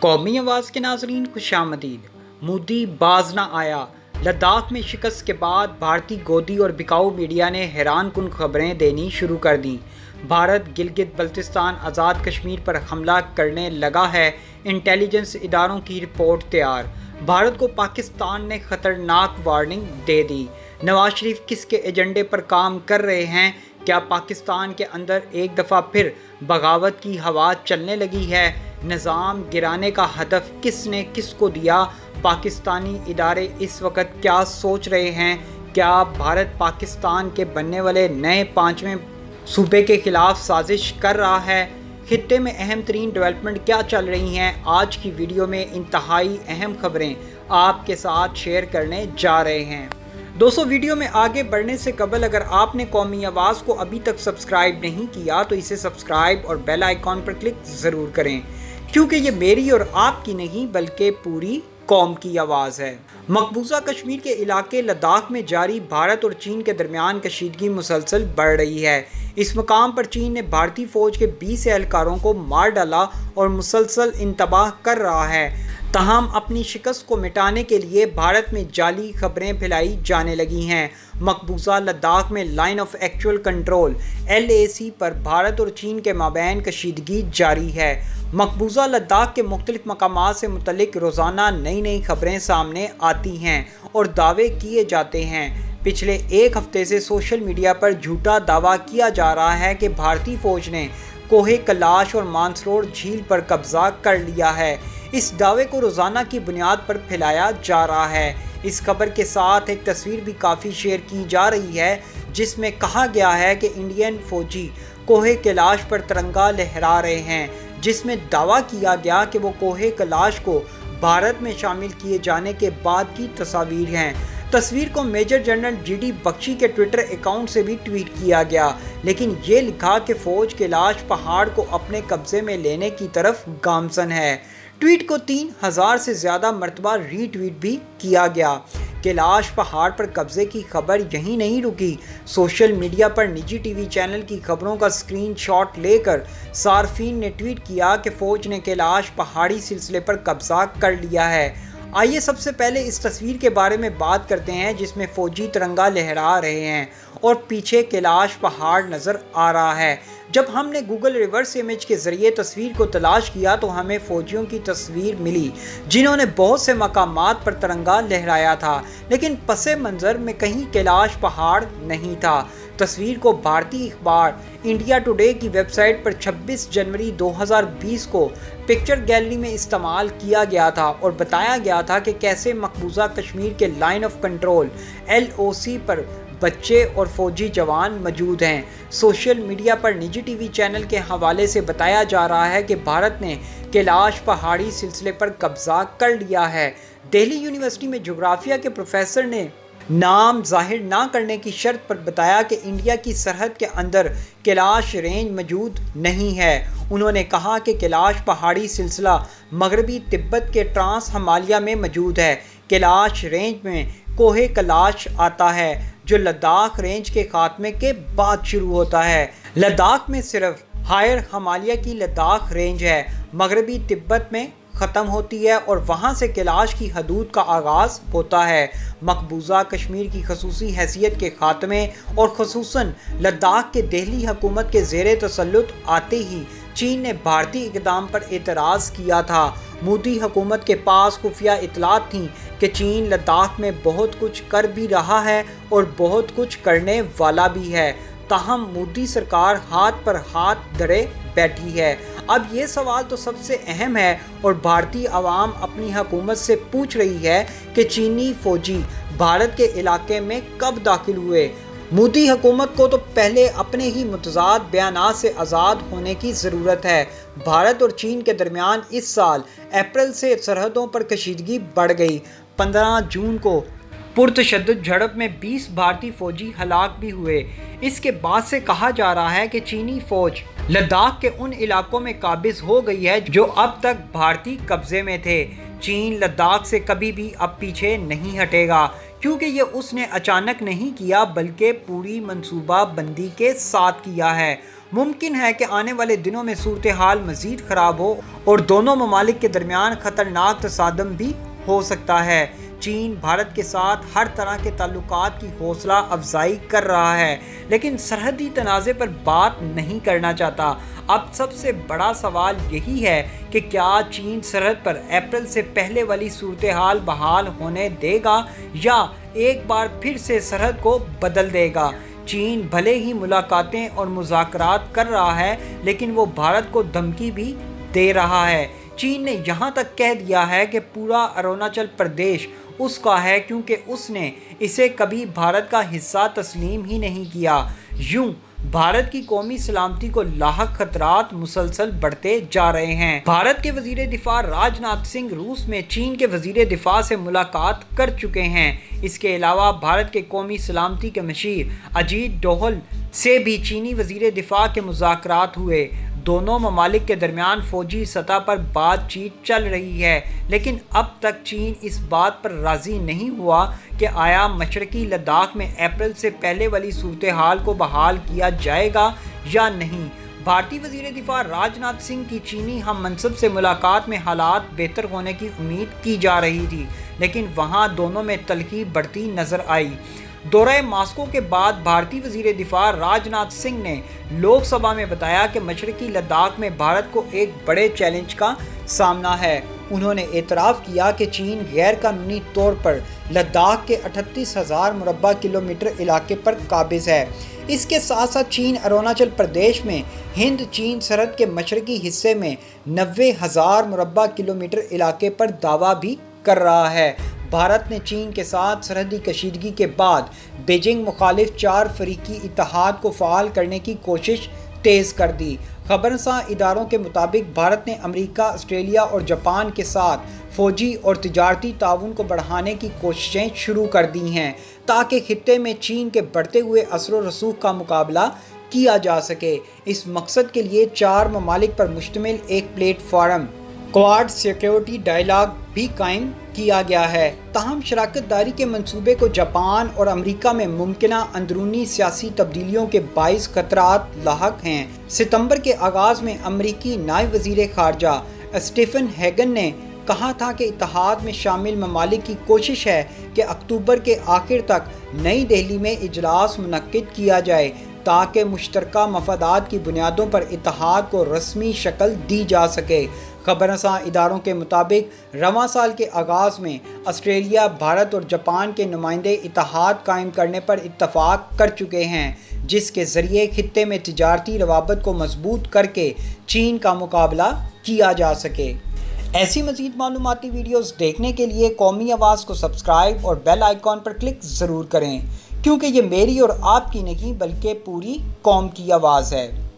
قومی آواز کے ناظرین خوشامدید۔ مودی باز نہ آیا، لداخ میں شکست کے بعد بھارتی گودی اور بکاؤ میڈیا نے حیران کن خبریں دینی شروع کر دیں۔ بھارت گلگت بلتستان آزاد کشمیر پر حملہ کرنے لگا ہے، انٹیلیجنس اداروں کی رپورٹ تیار۔ بھارت کو پاکستان نے خطرناک وارننگ دے دی۔ نواز شریف کس کے ایجنڈے پر کام کر رہے ہیں؟ کیا پاکستان کے اندر ایک دفعہ پھر بغاوت کی ہوا چلنے لگی ہے؟ نظام گرانے کا ہدف کس نے کس کو دیا؟ پاکستانی ادارے اس وقت کیا سوچ رہے ہیں؟ کیا بھارت پاکستان کے بننے والے نئے 5ویں صوبے کے خلاف سازش کر رہا ہے؟ خطے میں اہم ترین ڈیولپمنٹ کیا چل رہی ہیں؟ آج کی ویڈیو میں انتہائی اہم خبریں آپ کے ساتھ شیئر کرنے جا رہے ہیں۔ دوستو، ویڈیو میں آگے بڑھنے سے قبل اگر آپ نے قومی آواز کو ابھی تک سبسکرائب نہیں کیا تو اسے سبسکرائب اور بیل آئیکن پر کلک ضرور کریں، کیونکہ یہ میری اور آپ کی نہیں بلکہ پوری قوم کی آواز ہے۔ مقبوضہ کشمیر کے علاقے لداخ میں جاری بھارت اور چین کے درمیان کشیدگی مسلسل بڑھ رہی ہے۔ اس مقام پر چین نے بھارتی فوج کے 20 اہلکاروں کو مار ڈالا اور مسلسل انتباہ کر رہا ہے۔ تاہم اپنی شکست کو مٹانے کے لیے بھارت میں جعلی خبریں پھیلائی جانے لگی ہیں۔ مقبوضہ لداخ میں line of actual control LAC پر بھارت اور چین کے مابین کشیدگی جاری ہے۔ مقبوضہ لداخ کے مختلف مقامات سے متعلق روزانہ نئی خبریں سامنے آتی ہیں اور دعوے کیے جاتے ہیں۔ پچھلے ایک ہفتے سے سوشل میڈیا پر جھوٹا دعویٰ کیا جا رہا ہے کہ بھارتی فوج نے کوہ کیلاش اور مانسروور جھیل پر قبضہ کر لیا ہے۔ اس دعوے کو روزانہ کی بنیاد پر پھیلایا جا رہا ہے۔ اس خبر کے ساتھ ایک تصویر بھی کافی شیئر کی جا رہی ہے جس میں کہا گیا ہے کہ انڈین فوجی کوہ کیلاش پر ترنگا لہرا رہے ہیں، جس میں دعویٰ کیا گیا کہ وہ کوہ کیلاش کو بھارت میں شامل کیے جانے کے بعد کی تصاویر ہیں۔ تصویر کو میجر جنرل GD بخشی کے ٹویٹر اکاؤنٹ سے بھی ٹویٹ کیا گیا، لیکن یہ لکھا کہ فوج کیلاش پہاڑ کو اپنے قبضے میں لینے کی طرف گامزن ہے۔ ٹویٹ کو 3000 سے زیادہ مرتبہ ری ٹویٹ بھی کیا گیا۔ کیلاش پہاڑ پر قبضے کی خبر یہیں نہیں رکی۔ سوشل میڈیا پر نجی TV چینل کی خبروں کا اسکرین شاٹ لے کر صارفین نے ٹویٹ کیا کہ فوج نے کیلاش پہاڑی سلسلے پر قبضہ کر لیا ہے۔ آئیے سب سے پہلے اس تصویر کے بارے میں بات کرتے ہیں جس میں فوجی ترنگا لہرا رہے ہیں اور پیچھے کیلاش پہاڑ نظر آ رہا ہے۔ جب ہم نے گوگل ریورس امیج کے ذریعے تصویر کو تلاش کیا تو ہمیں فوجیوں کی تصویر ملی جنہوں نے بہت سے مقامات پر ترنگا لہرایا تھا، لیکن پس منظر میں کہیں کیلاش پہاڑ نہیں تھا۔ تصویر کو بھارتی اخبار انڈیا ٹوڈے کی ویب سائٹ پر 26 جنوری 2020 کو پکچر گیلری میں استعمال کیا گیا تھا اور بتایا گیا تھا کہ کیسے مقبوضہ کشمیر کے لائن آف کنٹرول LOC پر بچے اور فوجی جوان موجود ہیں۔ سوشل میڈیا پر نجی TV چینل کے حوالے سے بتایا جا رہا ہے کہ بھارت نے کیلاش پہاڑی سلسلے پر قبضہ کر لیا ہے۔ دہلی یونیورسٹی میں جغرافیہ کے پروفیسر نے نام ظاہر نہ کرنے کی شرط پر بتایا کہ انڈیا کی سرحد کے اندر کیلاش رینج موجود نہیں ہے۔ انہوں نے کہا کہ کیلاش پہاڑی سلسلہ مغربی تبت کے ٹرانس ہمالیہ میں موجود ہے۔ کیلاش رینج میں کوہ کیلاش آتا ہے جو لداخ رینج کے خاتمے کے بعد شروع ہوتا ہے۔ لداخ میں صرف ہائر ہمالیہ کی لداخ رینج ہے، مغربی تبت میں ختم ہوتی ہے اور وہاں سے کیلاش کی حدود کا آغاز ہوتا ہے۔ مقبوضہ کشمیر کی خصوصی حیثیت کے خاتمے اور خصوصاً لداخ کے دہلی حکومت کے زیر تسلط آتے ہی چین نے بھارتی اقدام پر اعتراض کیا تھا۔ مودی حکومت کے پاس خفیہ اطلاعات تھیں کہ چین لداخ میں بہت کچھ کر بھی رہا ہے اور بہت کچھ کرنے والا بھی ہے، تاہم مودی سرکار ہاتھ پر ہاتھ دھرے بیٹھی ہے۔ اب یہ سوال تو سب سے اہم ہے اور بھارتی عوام اپنی حکومت سے پوچھ رہی ہے کہ چینی فوجی بھارت کے علاقے میں کب داخل ہوئے؟ مودی حکومت کو تو پہلے اپنے ہی متضاد بیانات سے آزاد ہونے کی ضرورت ہے۔ بھارت اور چین کے درمیان اس سال اپریل سے سرحدوں پر کشیدگی بڑھ گئی۔ 15 جون کو پرتشدد جھڑپ میں 20 بھارتی فوجی ہلاک بھی ہوئے۔ اس کے بعد سے کہا جا رہا ہے کہ چینی فوج لداخ کے ان علاقوں میں قابض ہو گئی ہے جو اب تک بھارتی قبضے میں تھے۔ چین لداخ سے کبھی بھی اب پیچھے نہیں ہٹے گا، کیونکہ یہ اس نے اچانک نہیں کیا بلکہ پوری منصوبہ بندی کے ساتھ کیا ہے۔ ممکن ہے کہ آنے والے دنوں میں صورتحال مزید خراب ہو اور دونوں ممالک کے درمیان خطرناک تصادم بھی ہو سکتا ہے۔ چین بھارت کے ساتھ ہر طرح کے تعلقات کی حوصلہ افزائی کر رہا ہے، لیکن سرحدی تنازع پر بات نہیں کرنا چاہتا۔ اب سب سے بڑا سوال یہی ہے کہ کیا چین سرحد پر اپریل سے پہلے والی صورتحال بحال ہونے دے گا یا ایک بار پھر سے سرحد کو بدل دے گا۔ چین بھلے ہی ملاقاتیں اور مذاکرات کر رہا ہے، لیکن وہ بھارت کو دھمکی بھی دے رہا ہے۔ چین نے یہاں تک کہہ دیا ہے کہ پورا اروناچل پردیش اس کا ہے، کیونکہ اس نے اسے کبھی بھارت کا حصہ تسلیم ہی نہیں کیا۔ یوں بھارت کی قومی سلامتی کو لاحق خطرات مسلسل بڑھتے جا رہے ہیں۔ بھارت کے وزیر دفاع راج ناتھ سنگھ روس میں چین کے وزیر دفاع سے ملاقات کر چکے ہیں۔ اس کے علاوہ بھارت کے قومی سلامتی کے مشیر اجیت ڈوبھل سے بھی چینی وزیر دفاع کے مذاکرات ہوئے۔ دونوں ممالک کے درمیان فوجی سطح پر بات چیت چل رہی ہے، لیکن اب تک چین اس بات پر راضی نہیں ہوا کہ آیا مشرقی لداخ میں اپریل سے پہلے والی صورتحال کو بحال کیا جائے گا یا نہیں۔ بھارتی وزیر دفاع راج ناتھ سنگھ کی چینی ہم منصب سے ملاقات میں حالات بہتر ہونے کی امید کی جا رہی تھی، لیکن وہاں دونوں میں تلخی بڑھتی نظر آئی۔ دورہ ماسکو کے بعد بھارتی وزیر دفاع راج ناتھ سنگھ نے لوک سبھا میں بتایا کہ مشرقی لداخ میں بھارت کو ایک بڑے چیلنج کا سامنا ہے۔ انہوں نے اعتراف کیا کہ چین غیر قانونی طور پر لداخ کے 38,000 مربع کلومیٹر علاقے پر قابض ہے۔ اس کے ساتھ ساتھ چین اروناچل پردیش میں ہند چین سرحد کے مشرقی حصے میں 90,000 مربع کلومیٹر علاقے پر دعویٰ بھی کر رہا ہے۔ بھارت نے چین کے ساتھ سرحدی کشیدگی کے بعد بیجنگ مخالف 4 فریقی اتحاد کو فعال کرنے کی کوشش تیز کر دی۔ خبررساں اداروں کے مطابق بھارت نے امریکہ، آسٹریلیا اور جاپان کے ساتھ فوجی اور تجارتی تعاون کو بڑھانے کی کوششیں شروع کر دی ہیں تاکہ خطے میں چین کے بڑھتے ہوئے اثر و رسوخ کا مقابلہ کیا جا سکے۔ اس مقصد کے لیے 4 ممالک پر مشتمل ایک پلیٹ فارم کوآڈ سیکیورٹی ڈائیلاگ بھی قائم کیا گیا ہے۔ تاہم شراکت داری کے منصوبے کو جاپان اور امریکہ میں ممکنہ اندرونی سیاسی تبدیلیوں کے باعث خطرات لاحق ہیں۔ ستمبر کے آغاز میں امریکی نائب وزیر خارجہ اسٹیفن ہیگن نے کہا تھا کہ اتحاد میں شامل ممالک کی کوشش ہے کہ اکتوبر کے آخر تک نئی دہلی میں اجلاس منعقد کیا جائے تاکہ مشترکہ مفادات کی بنیادوں پر اتحاد کو رسمی شکل دی جا سکے۔ خبررساں اداروں کے مطابق رواں سال کے آغاز میں آسٹریلیا، بھارت اور جاپان کے نمائندے اتحاد قائم کرنے پر اتفاق کر چکے ہیں، جس کے ذریعے خطے میں تجارتی روابط کو مضبوط کر کے چین کا مقابلہ کیا جا سکے۔ ایسی مزید معلوماتی ویڈیوز دیکھنے کے لیے قومی آواز کو سبسکرائب اور بیل آئیکن پر کلک ضرور کریں، کیونکہ یہ میری اور آپ کی نہیں بلکہ پوری قوم کی آواز ہے۔